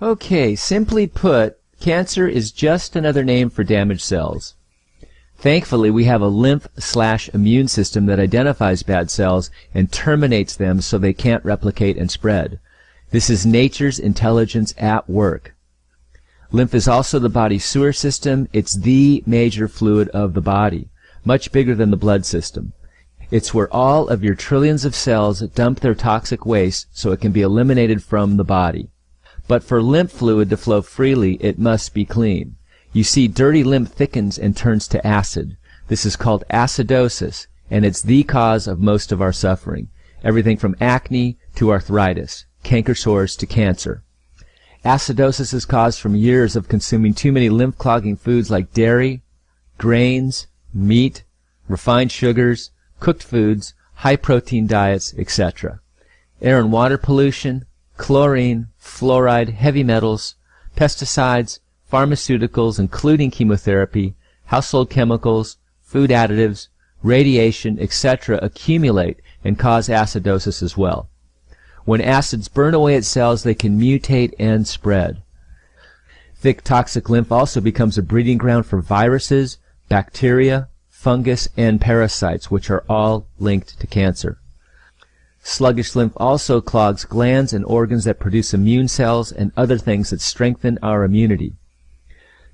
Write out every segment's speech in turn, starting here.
Okay, simply put, cancer is just another name for damaged cells. Thankfully, we have a lymph/immune system that identifies bad cells and terminates them so they can't replicate and spread. This is nature's intelligence at work. Lymph is also the body's sewer system. It's the major fluid of the body, much bigger than the blood system. It's where all of your trillions of cells dump their toxic waste so it can be eliminated from the body. But for lymph fluid to flow freely, it must be clean. You see, dirty lymph thickens and turns to acid. This is called acidosis, and it's the cause of most of our suffering. Everything from acne to arthritis, canker sores to cancer. Acidosis is caused from years of consuming too many lymph-clogging foods like dairy, grains, meat, refined sugars, cooked foods, high-protein diets, etc. Air and water pollution, chlorine, fluoride, heavy metals, pesticides, pharmaceuticals including chemotherapy, household chemicals, food additives, radiation, etc. accumulate and cause acidosis as well. When acids burn away at cells, they can mutate and spread. Thick toxic lymph also becomes a breeding ground for viruses, bacteria, fungus, and parasites, which are all linked to cancer. Sluggish lymph also clogs glands and organs that produce immune cells and other things that strengthen our immunity.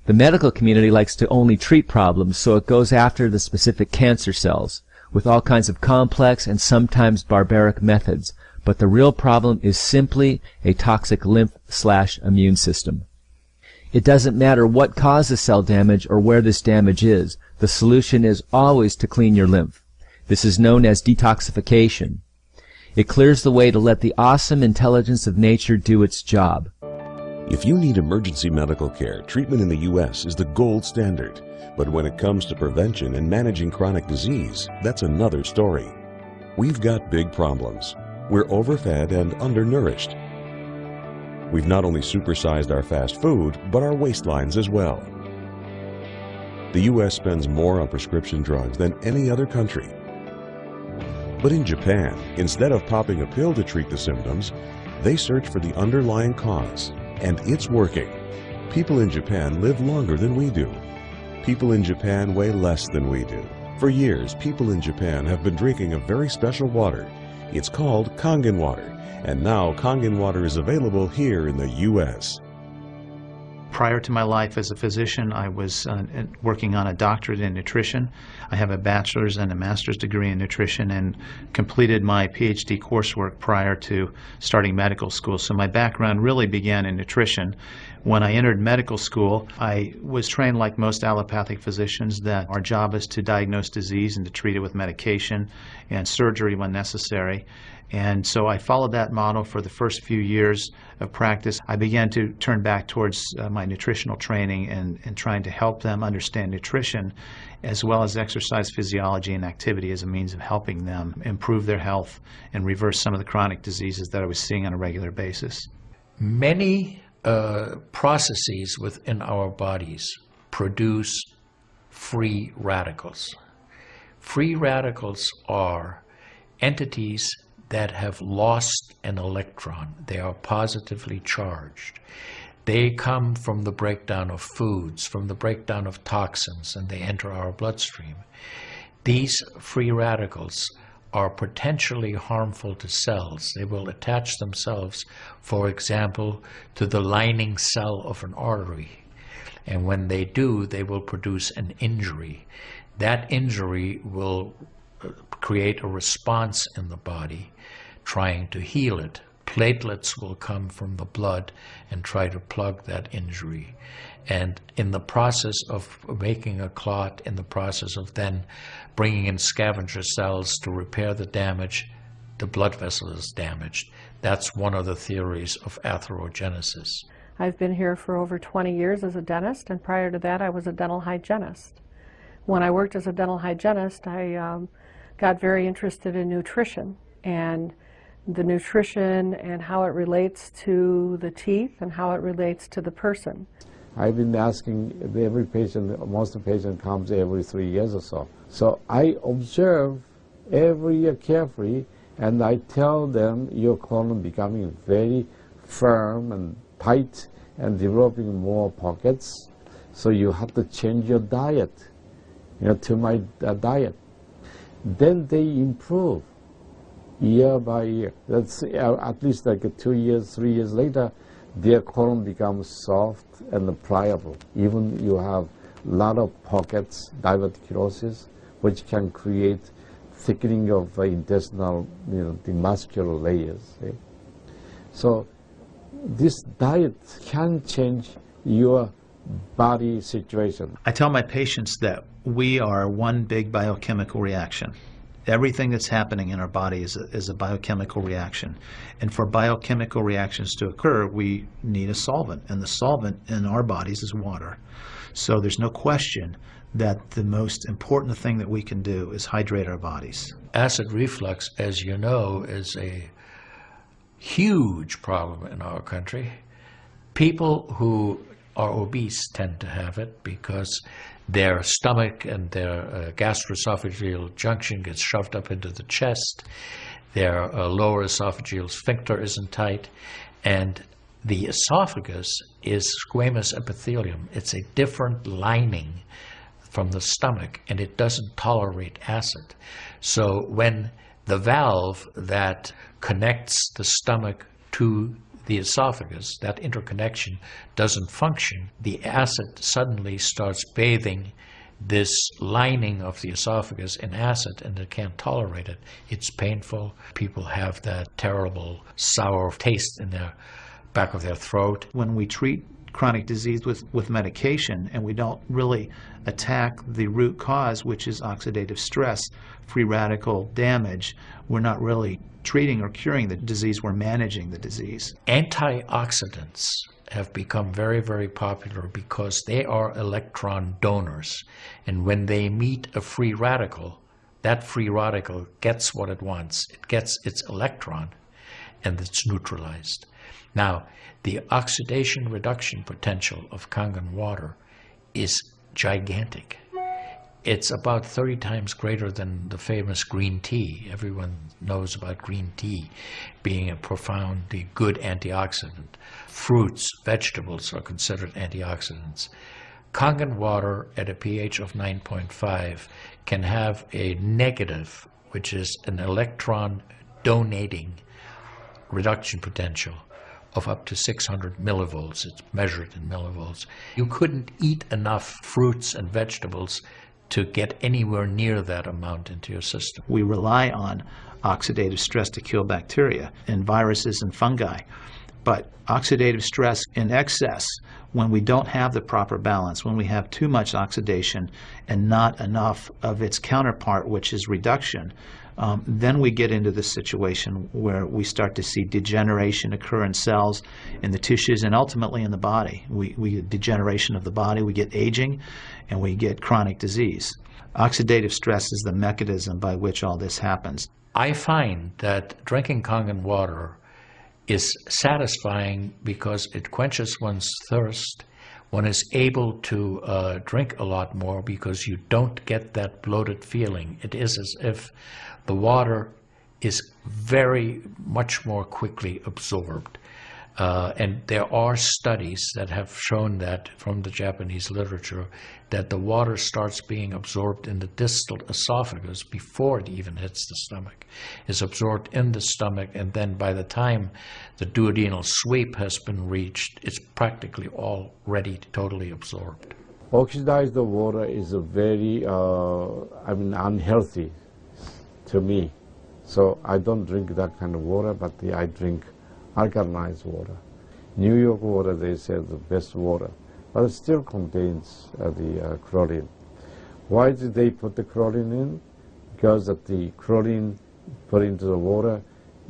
The medical community likes to only treat problems, so it goes after the specific cancer cells with all kinds of complex and sometimes barbaric methods, but the real problem is simply a toxic lymph/immune system. It doesn't matter what causes cell damage or where this damage is. The solution is always to clean your lymph. This is known as detoxification. It clears the way to let the awesome intelligence of nature do its job. If you need emergency medical care, treatment in the U.S. is the gold standard. But when it comes to prevention and managing chronic disease, that's another story. We've got big problems. We're overfed and undernourished. We've not only supersized our fast food, but our waistlines as well. The U.S. spends more on prescription drugs than any other country. But in Japan, instead of popping a pill to treat the symptoms, they search for the underlying cause, and it's working. People in Japan live longer than we do. People in Japan weigh less than we do. For years, people in Japan have been drinking a very special water. It's called Kangen water, and now Kangen water is available here in the U.S. Prior to my life as a physician, I was working on a doctorate in nutrition. I have a bachelor's and a master's degree in nutrition and completed my PhD coursework prior to starting medical school. So my background really began in nutrition. When I entered medical school, I was trained like most allopathic physicians that our job is to diagnose disease and to treat it with medication and surgery when necessary. And so I followed that model for the first few years of practice. I began to turn back towards my nutritional training and trying to help them understand nutrition as well as exercise physiology and activity as a means of helping them improve their health and reverse some of the chronic diseases that I was seeing on a regular basis. Many processes within our bodies produce free radicals. Free radicals are entities that have lost an electron. They are positively charged. They come from the breakdown of foods, from the breakdown of toxins, and they enter our bloodstream. These free radicals are potentially harmful to cells. They will attach themselves, for example, to the lining cell of an artery. And when they do, they will produce an injury. That injury will create a response in the body trying to heal it. Platelets will come from the blood and try to plug that injury. And in the process of making a clot, in the process of then bringing in scavenger cells to repair the damage, the blood vessel is damaged. That's one of the theories of atherogenesis. I've been here for over 20 years as a dentist, and prior to that I was a dental hygienist. When I worked as a dental hygienist, I got very interested in nutrition and the nutrition and how it relates to the teeth and how it relates to the person. I've been asking every patient, most of the patient comes every 3 years or so. So I observe every year carefully, and I tell them your colon becoming very firm and tight and developing more pockets. So you have to change your diet, to my diet. Then they improve year by year. That's at least like 2 years, 3 years later, their colon becomes soft and pliable. Even you have a lot of pockets, diverticulosis, which can create thickening of intestinal, the muscular layers. So this diet can change your body situation. I tell my patients that we are one big biochemical reaction. Everything that's happening in our body is a biochemical reaction. And for biochemical reactions to occur, we need a solvent. And the solvent in our bodies is water. So there's no question that the most important thing that we can do is hydrate our bodies. Acid reflux, as you know, is a huge problem in our country. People who are obese tend to have it because their stomach and their gastroesophageal junction gets shoved up into the chest. Their lower esophageal sphincter isn't tight. And the esophagus is squamous epithelium. It's a different lining from the stomach, and it doesn't tolerate acid. So when the valve that connects the stomach to the esophagus, that interconnection doesn't function, the acid suddenly starts bathing this lining of the esophagus in acid, and it can't tolerate it. It's painful. People have that terrible sour taste in their back of their throat. When we treat chronic disease with medication and we don't really attack the root cause, which is oxidative stress, free radical damage, we're not really treating or curing the disease, we're managing the disease. Antioxidants have become very, very popular because they are electron donors. And when they meet a free radical, that free radical gets what it wants. It gets its electron, and it's neutralized. Now, the oxidation reduction potential of Kangen water is gigantic. It's about 30 times greater than the famous green tea. Everyone knows about green tea being a profoundly good antioxidant. Fruits, vegetables are considered antioxidants. Kangen water at a pH of 9.5 can have a negative, which is an electron donating reduction potential of up to 600 millivolts. It's measured in millivolts. You couldn't eat enough fruits and vegetables to get anywhere near that amount into your system. We rely on oxidative stress to kill bacteria and viruses and fungi. But oxidative stress in excess, when we don't have the proper balance, when we have too much oxidation and not enough of its counterpart, which is reduction, then we get into this situation where we start to see degeneration occur in cells, in the tissues, and ultimately in the body. We get degeneration of the body, we get aging, and we get chronic disease. Oxidative stress is the mechanism by which all this happens. I find that drinking Kangen water is satisfying because it quenches one's thirst. One is able to drink a lot more because you don't get that bloated feeling. It is as if the water is very much more quickly absorbed. And there are studies that have shown that from the Japanese literature that the water starts being absorbed in the distal esophagus before it even hits the stomach. It's absorbed in the stomach, and then by the time the duodenal sweep has been reached, it's practically already totally absorbed. Oxidized water is a very, unhealthy to me. So I don't drink that kind of water, but I drink alkalinized water. New York water, they say, the best water, but it still contains the chlorine. Why did they put the chlorine in? Because of the chlorine put into the water,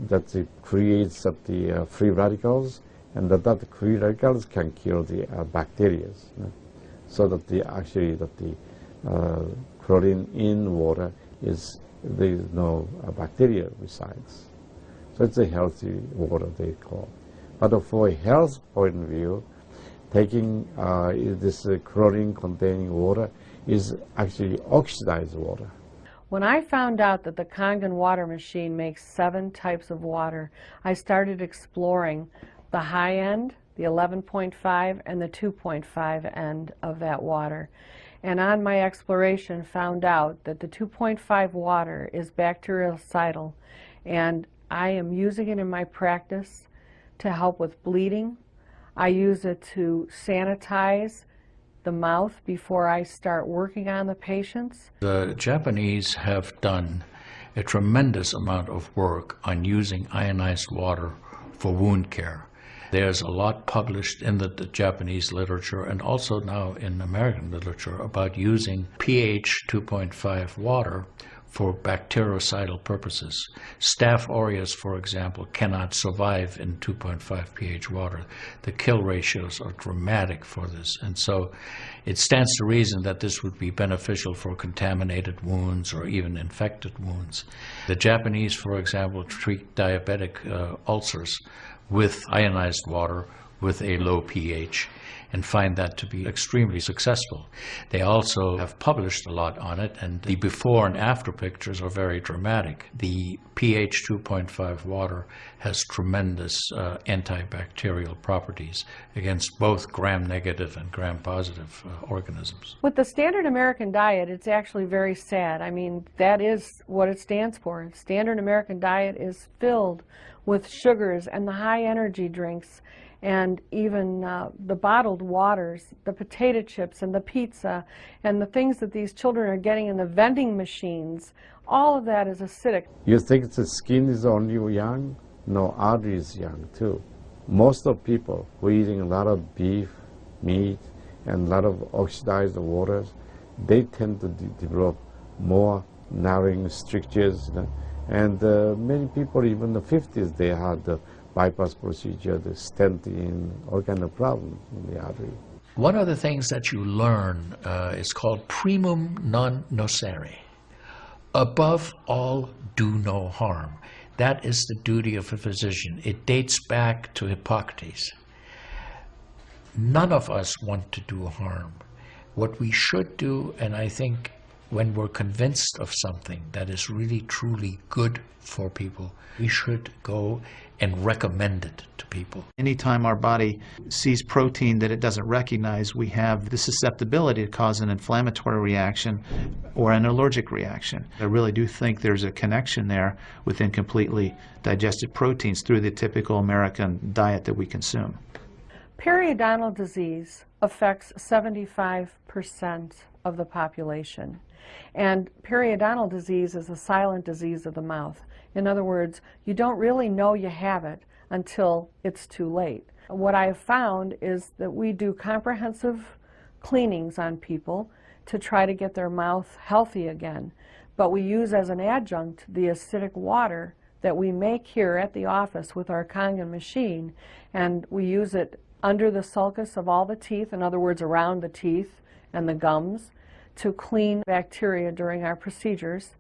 that it creates the free radicals, and that free radicals can kill the bacteria. So that the chlorine in water is, there is no bacteria resides. So it's a healthy water, they call. But for a health point of view, taking this chlorine-containing water is actually oxidized water. When I found out that the Kangen water machine makes 7 types of water, I started exploring the high end, the 11.5 and the 2.5 end of that water. And on my exploration found out that the 2.5 water is bactericidal, and I am using it in my practice to help with bleeding. I use it to sanitize the mouth before I start working on the patients. The Japanese have done a tremendous amount of work on using ionized water for wound care. There's a lot published in the Japanese literature and also now in American literature about using pH 2.5 water for bactericidal purposes. Staph aureus, for example, cannot survive in 2.5 pH water. The kill ratios are dramatic for this, and so it stands to reason that this would be beneficial for contaminated wounds or even infected wounds. The Japanese, for example, treat diabetic ulcers with ionized water with a low pH and find that to be extremely successful. They also have published a lot on it, and the before and after pictures are very dramatic. The pH 2.5 water has tremendous antibacterial properties against both gram-negative and gram-positive organisms. With the standard American diet, it's actually very sad. I mean, that is what it stands for. Standard American diet is filled with sugars and the high energy drinks, and even the bottled waters, the potato chips and the pizza, and the things that these children are getting in the vending machines. All of that is acidic. You think the skin is only young? No, artery is young too. Most of people who are eating a lot of beef, meat, and a lot of oxidized waters, they tend to develop more narrowing strictures. And many people, even in the 50s, they had the bypass procedure, the stent in, all kind of problems in the artery. One of the things that you learn is called primum non nocere. Above all, do no harm. That is the duty of a physician. It dates back to Hippocrates. None of us want to do harm. What we should do, and I think when we're convinced of something that is really truly good for people, we should go and recommend it to people. Anytime our body sees protein that it doesn't recognize, we have the susceptibility to cause an inflammatory reaction or an allergic reaction. I really do think there's a connection there with incompletely digested proteins through the typical American diet that we consume. Periodontal disease affects 75% of the population. And periodontal disease is a silent disease of the mouth. In other words, you don't really know you have it until it's too late. What I have found is that we do comprehensive cleanings on people to try to get their mouth healthy again. But we use as an adjunct the acidic water that we make here at the office with our Kangen machine, and we use it under the sulcus of all the teeth, in other words, around the teeth and the gums, to clean bacteria during our procedures.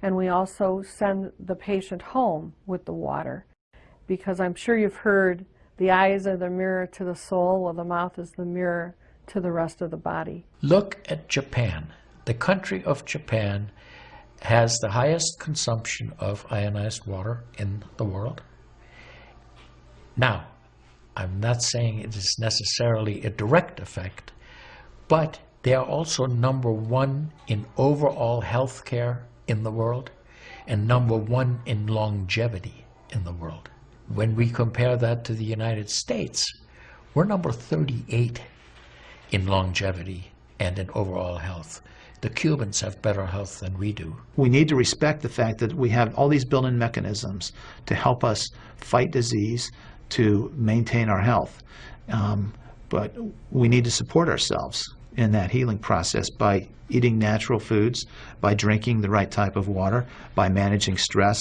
And we also send the patient home with the water, because I'm sure you've heard the eyes are the mirror to the soul, while the mouth is the mirror to the rest of the body. Look at Japan. The country of Japan has the highest consumption of ionized water in the world. Now, I'm not saying it is necessarily a direct effect, but they are also #1 in overall health care in the world and #1 in longevity in the world. When we compare that to the United States, we're number 38 in longevity and in overall health. The Cubans have better health than we do. We need to respect the fact that we have all these built-in mechanisms to help us fight disease, to maintain our health. But we need to support ourselves in that healing process by eating natural foods, by drinking the right type of water, by managing stress,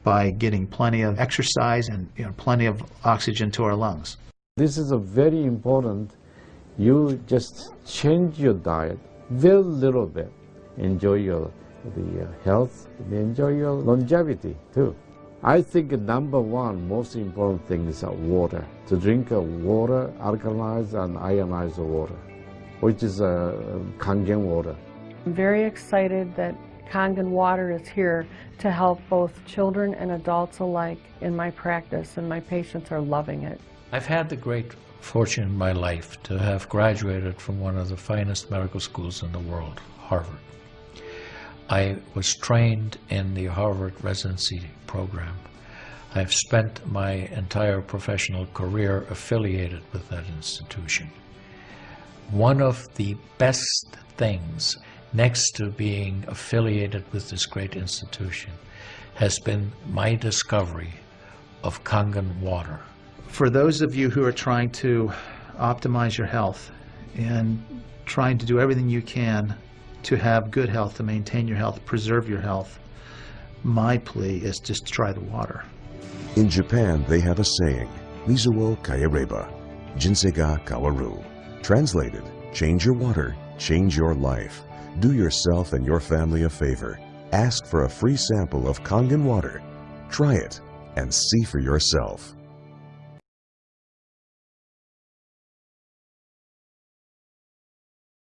by getting plenty of exercise and plenty of oxygen to our lungs. This is a very important. You just change your diet very little bit. Enjoy the health, enjoy your longevity too. I think #1 most important thing is water. To drink water, alkalized and ionized water, which is Kangen water. I'm very excited that Kangen water is here to help both children and adults alike in my practice, and my patients are loving it. I've had the great fortune in my life to have graduated from one of the finest medical schools in the world, Harvard. I was trained in the Harvard residency program. I've spent my entire professional career affiliated with that institution. One of the best things, next to being affiliated with this great institution, has been my discovery of Kangen water. For those of you who are trying to optimize your health and trying to do everything you can to have good health, to maintain your health, preserve your health, my plea is just try the water. In Japan, they have a saying, Mizu wo kaereba, jinsei ga kawaru. Translated, change your water, change your life. Do yourself and your family a favor. Ask for a free sample of Kangen water. Try it and see for yourself.